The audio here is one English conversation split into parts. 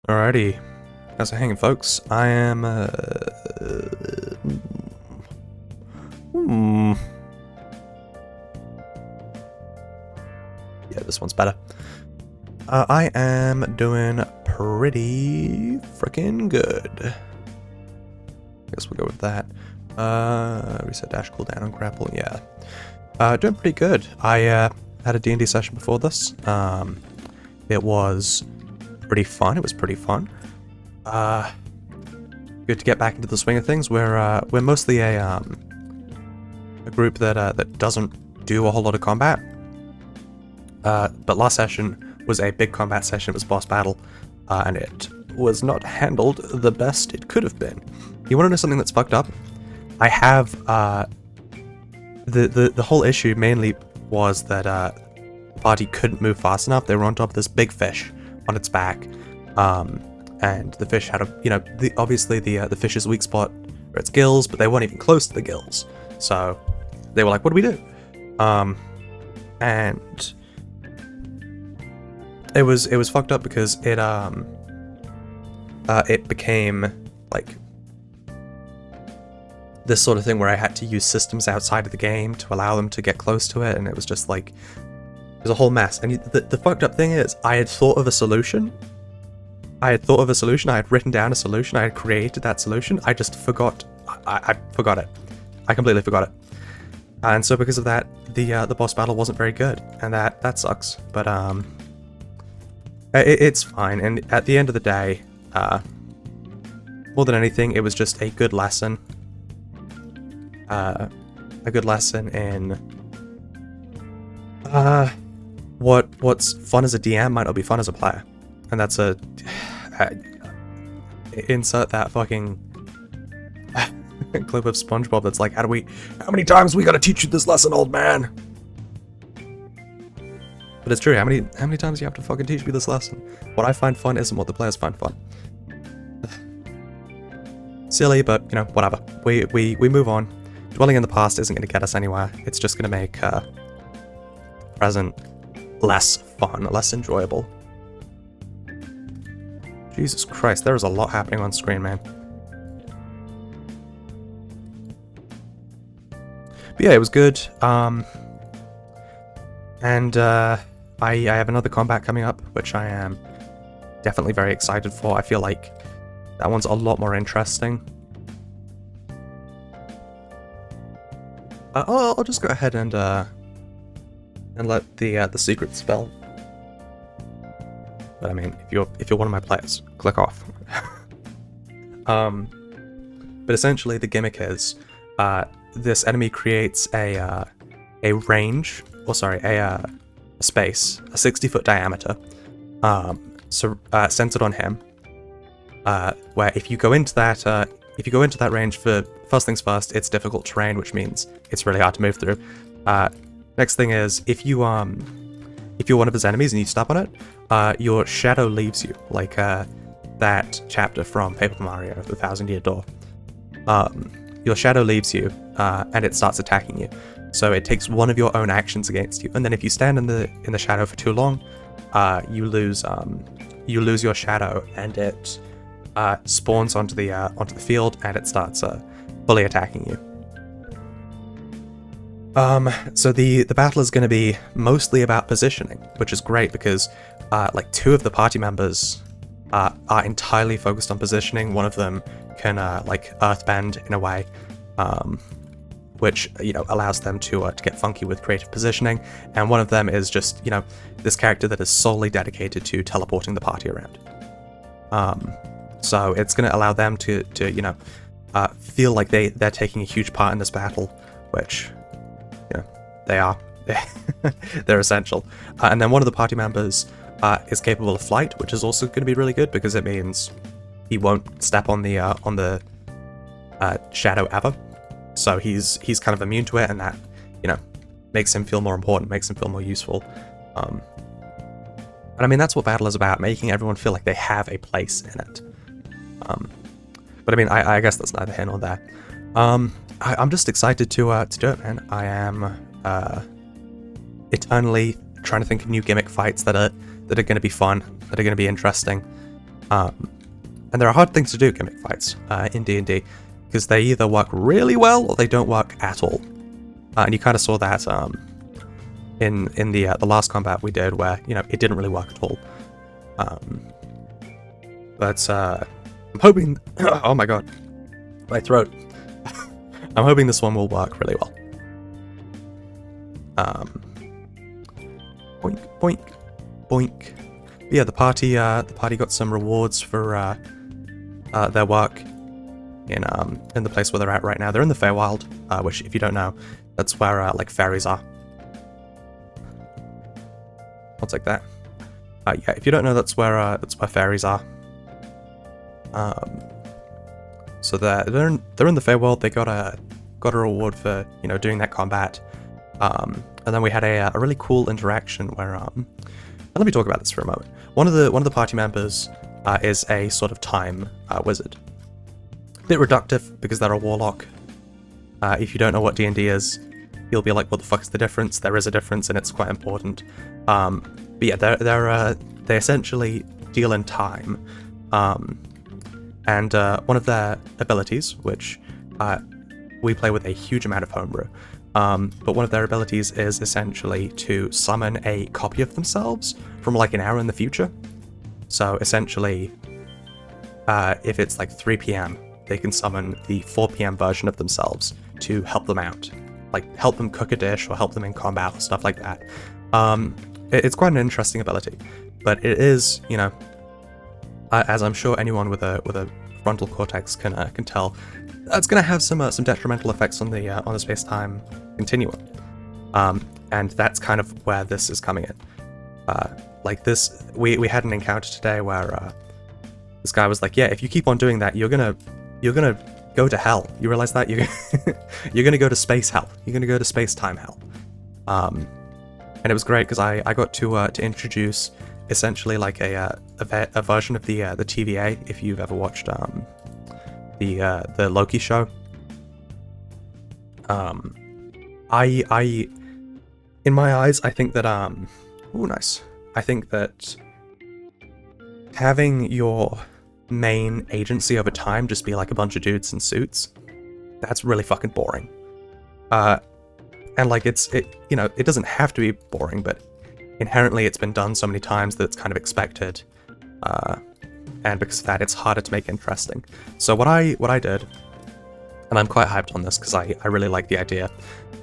Alrighty, how's it hanging, folks? I am, hmm. Yeah, this one's better. I am doing pretty freaking good. I guess we'll go with that. Reset dash cooldown on grapple, yeah. Doing pretty good. I, had a D&D session before this. It was pretty fun. It was pretty fun. Good to get back into the swing of things. We're mostly a group that doesn't do a whole lot of combat. But last session was a big combat session. It was boss battle, and it was not handled the best it could have been. You want to know something that's fucked up? I have the whole issue mainly was that the party couldn't move fast enough. They were on top of this big fish on its back, and the fish had obviously the fish's weak spot are its gills, but they weren't even close to the gills. So they were like, "What do we do?" And it was fucked up because it became like this sort of thing where I had to use systems outside of the game to allow them to get close to it, and it was just like it was a whole mess. And the fucked up thing is, I had thought of a solution. I had written down a solution. I had created that solution. I just forgot. I forgot it. I completely forgot it. And so because of that, the boss battle wasn't very good, and that sucks. But it's fine. And at the end of the day, more than anything, it was just a good lesson. A good lesson in what's fun as a DM might not be fun as a player, and that's a insert that fucking clip of SpongeBob that's like, how many times we gotta teach you this lesson, old man? But it's true. How many times do you have to fucking teach me this lesson? What I find fun isn't what the players find fun. Silly, but you know, whatever. We move on. Dwelling in the past isn't going to get us anywhere. It's just going to make present less fun, less enjoyable. Jesus Christ, there is a lot happening on screen, man. But yeah, it was good. And I have another combat coming up, which I am definitely very excited for. I feel like that one's a lot more interesting. I'll just go ahead and let the secret spell. But I mean, if you're one of my players, click off. But essentially, the gimmick is this enemy creates a range, or sorry, a space, a 60-foot diameter, centered on him. Where if you go into that range, for first things first, it's difficult terrain, which means it's really hard to move through. Next thing is, if you're one of his enemies and you step on it, your shadow leaves you, like that chapter from Paper Mario: The Thousand Year Door. Your shadow leaves you, and it starts attacking you. So it takes one of your own actions against you, and then if you stand in the shadow for too long, you lose your shadow, and it spawns onto the field, and it starts fully attacking you. So the battle is going to be mostly about positioning, which is great because like two of the party members are entirely focused on positioning. One of them can like earthbend in a way, which allows them to get funky with creative positioning, and one of them is just this character that is solely dedicated to teleporting the party around. So it's going to allow them to feel like they're taking a huge part in this battle, which they are. They're essential. And then one of the party members is capable of flight, which is also going to be really good because it means he won't step on the shadow ever. So he's kind of immune to it, and that makes him feel more important, makes him feel more useful. And I mean, that's what battle is about, making everyone feel like they have a place in it. But I mean, I guess that's neither here nor there. I'm just excited to do it, man. I am eternally trying to think of new gimmick fights that are going to be fun, that are going to be interesting. And there are hard things to do, gimmick fights, in D&D, because they either work really well or they don't work at all. And you kind of saw that in the last combat we did, where it didn't really work at all. But I'm hoping. Oh my god, my throat. I'm hoping this one will work really well. Boink, boink, boink. But yeah, the party got some rewards for their work in the place where they're at right now. They're in the Feywild, which, if you don't know, that's where like fairies are. I'll take that. Yeah, if you don't know, that's where fairies are. So they're in the Feywild. They got a reward for doing that combat. And then we had a really cool interaction where let me talk about this for a moment. One of the party members is a sort of time wizard. A bit reductive because they're a warlock. If you don't know what D&D is, you'll be like, what the fuck is the difference? There is a difference, and it's quite important. But yeah, they essentially deal in time. And one of their abilities, which we play with a huge amount of homebrew, but one of their abilities is essentially to summon a copy of themselves from like an hour in the future. So essentially, if it's like 3 p.m., they can summon the 4 p.m. version of themselves to help them out, like help them cook a dish or help them in combat or stuff like that. It's quite an interesting ability, but it is, as I'm sure anyone with a frontal cortex can tell, that's going to have some detrimental effects on the space-time continuum, and that's kind of where this is coming in. Like this, we had an encounter today where this guy was like, "Yeah, if you keep on doing that, you're gonna go to hell. You realize that you're gonna go to space hell. You're gonna go to space-time hell." And it was great because I got to introduce essentially like a version of the TVA, if you've ever watched the Loki show. I in my eyes, I think that oh nice. I think that having your main agency over time just be like a bunch of dudes in suits, that's really fucking boring. And like it doesn't have to be boring, but inherently it's been done so many times that it's kind of expected, and because of that, it's harder to make interesting. So what I did, and I'm quite hyped on this because I really like the idea,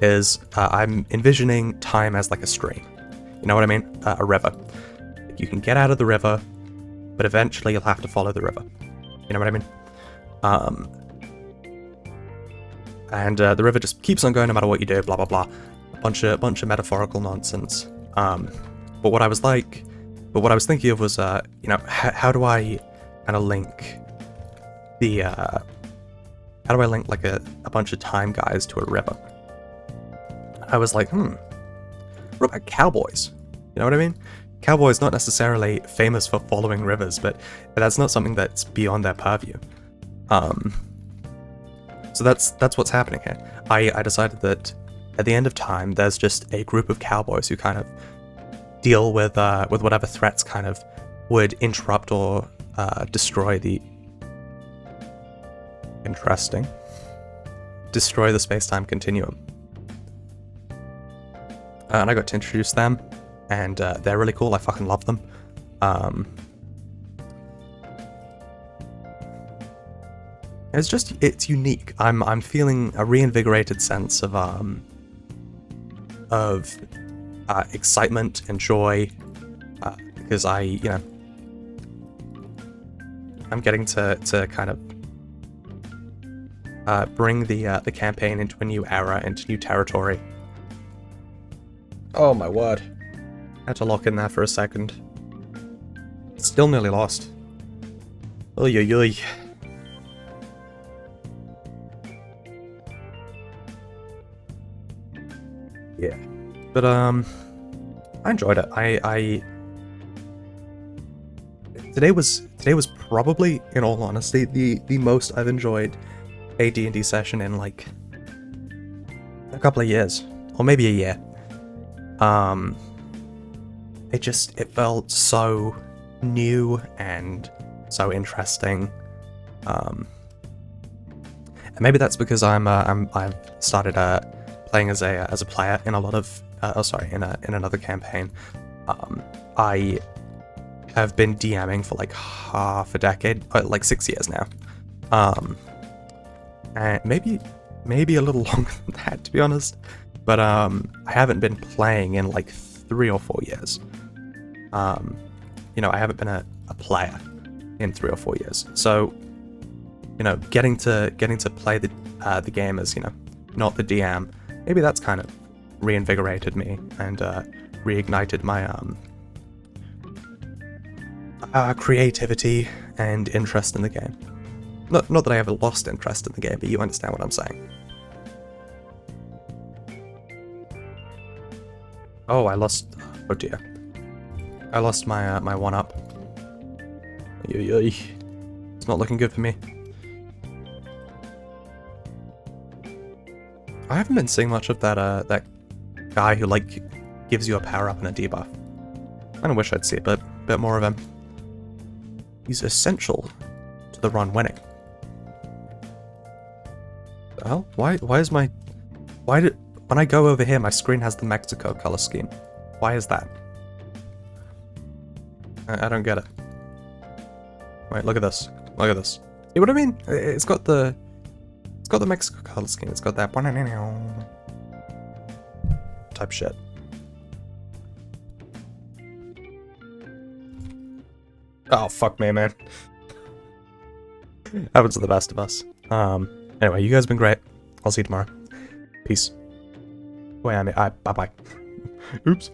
is I'm envisioning time as like a stream. You know what I mean? A river. You can get out of the river, but eventually you'll have to follow the river. You know what I mean? And the river just keeps on going no matter what you do, blah blah blah. A bunch of metaphorical nonsense. But what I was thinking of was, how do I kind of link the, how do I link like a bunch of time guys to a river? I was like, what about cowboys? You know what I mean? Cowboys not necessarily famous for following rivers, but that's not something that's beyond their purview. So that's what's happening here. I decided that at the end of time, there's just a group of cowboys who kind of deal with whatever threats kind of would interrupt or destroy the space-time continuum. And I got to introduce them, and they're really cool. I fucking love them. It's unique. I'm feeling a reinvigorated sense of excitement and joy, because I'm getting to kind of bring the campaign into a new era, into new territory. Oh my word! Had to lock in there for a second. Still nearly lost. Oy oy oy. Yeah, but I enjoyed it. Today was probably, in all honesty, the most I've enjoyed a D&D session in like a couple of years, or maybe a year. It felt so new and so interesting. And maybe that's because I've started playing as a player in a lot of in another campaign. I have been DMing for like half a decade, like 6 years now. And maybe a little longer than that, to be honest. But I haven't been playing in like 3 or 4 years. You know, I haven't been a player in 3 or 4 years. So, you know, getting to play the game as, you know, not the DM, maybe that's kind of reinvigorated me and reignited my creativity and interest in the game. Not that I ever lost interest in the game, but you understand what I'm saying. Oh, I lost. Oh dear. I lost my my 1-up. It's not looking good for me. I haven't been seeing much of that guy who like gives you a power up and a debuff. I kind of wish I'd see a bit more of him. He's essential to the run winning. The hell? Why did when I go over here my screen has the Mexico color scheme? Why is that? I don't get it. Wait, look at this. Look at this. See what I mean? It's got the Mexico color scheme. It's got that type shit. Oh fuck me, man. Happens to the best of us. Anyway, you guys have been great. I'll see you tomorrow. Peace. Bye bye. Oops.